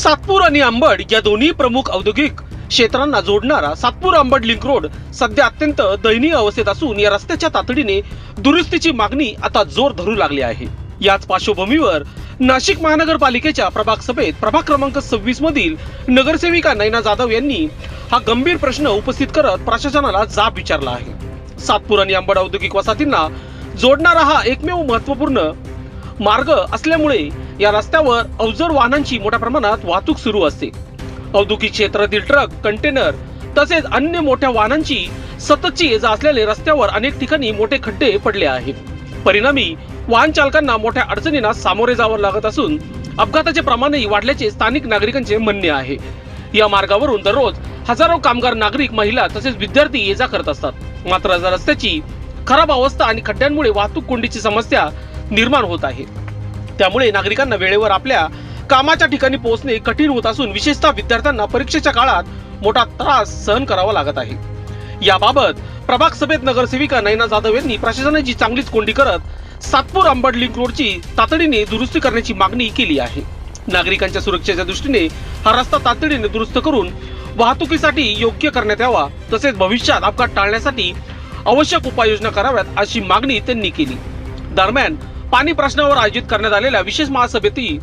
सातपूर आणि अंबड या दोन्ही प्रमुख औद्योगिक क्षेत्रांना जोडणारा सातपूर अंबड लिंक रोड सध्या अत्यंत दयनीय अवस्थेत असून या रस्त्याच्या तातडीने दुरुस्तीची मागणी आता जोर धरू लागली आहे। याच पार्श्वभूमीवर नाशिक महानगरपालिकेच्या प्रभाग सभेत प्रभाग क्रमांक 26 मधील नगरसेविका नयना जाधव यांनी हा गंभीर प्रश्न उपस्थित करत प्रशासनाला जाब विचारला आहे। सातपूर आणि अंबड औद्योगिक वसाहतींना जोडणारा हा एकमेव महत्त्वपूर्ण मार्ग असल्यामुळे या रस्त्यावर अवजड वाहनांची मोठ्या प्रमाणात वाहतूक सुरू असते। औद्योगिक क्षेत्रातील ट्रक, कंटेनर तसेच अन्य मोठ्या वाहनांची सततची ये जा असलेले रस्त्यावर अनेक ठिकाणी मोठे खड्डे पडले आहेत। परिणामी वाहन चालकांना मोठ्या अडचणींना सामोरे जावं लागत असून अपघाताचे प्रमाणही वाढल्याचे स्थानिक नागरिकांचे म्हणणे आहे। या मार्गावरून दररोज हजारो कामगार, नागरिक, महिला तसेच विद्यार्थी ये जा करत असतात। मात्र रस्त्याची खराब अवस्था आणि खड्ड्यांमुळे वाहतूक कोंडीची समस्या निर्माण होत आहे। त्यामुळे नागरिकांना वेळेवर आपल्या कामाच्या ठिकाणी पोहोचणे कठीण होत असून विशेषतः विद्यार्थ्यांना परीक्षेच्या काळात मोठा त्रास सहन करावा लागत आहे। याबाबत प्रभाग सभेत नगरसेविका नयना जाधव यांनी प्रशासनाची चांगलीच कोंडी करत सातपूर अंबड लिंक रोडची तातडीने दुरुस्ती करण्याची मागणी केली आहे। नागरिकांच्या सुरक्षेच्या दृष्टीने हा रस्ता तातडीने दुरुस्त करून वाहतुकीसाठी योग्य करण्यात यावा, तसेच भविष्यात अपघात टाळण्यासाठी आवश्यक उपाययोजना कराव्यात अशी मागणी त्यांनी केली। दरम्यान पाणी प्रश्नावर आयोजित करण्यात आलेल्या विशेष महासभेतही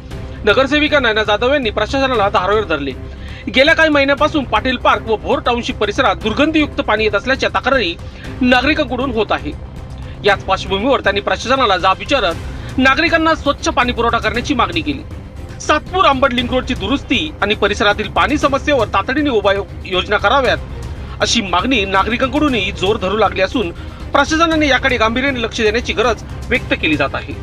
नगरसेविका नयना जाधव यांनी प्रशासनाला धारेवर धरले। गेल्या काही महिन्यांपासून पाटील पार्क व भोर टाउनशिप परिसरात दुर्गंधीयुक्त पाणी येत असल्याच्या तक्रारी नागरिकांकडून होत आहे। याच पार्श्वभूमीवर त्यांनी प्रशासनाला जाब विचारत नागरिकांना स्वच्छ पाणी पुरवठा करण्याची मागणी केली। सातपूर अंबड लिंक रोडची दुरुस्ती आणि परिसरातील पाणी समस्येवर तातडीने उपाययोजना कराव्यात अशी मागणी नागरिकांकडूनही जोर धरू लागली असून प्रशासनाने याकडे गांभीर्याने लक्ष देण्याची गरज व्यक्त केली जात आहे।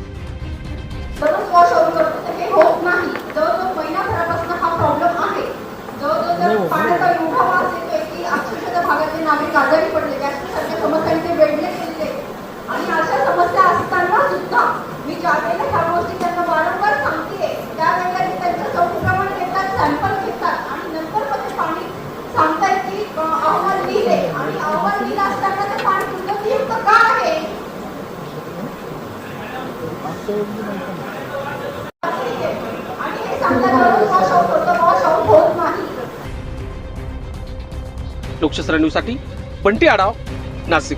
लोकशास्त्र न्यूज साठी बंटी आढाव, नाशिक।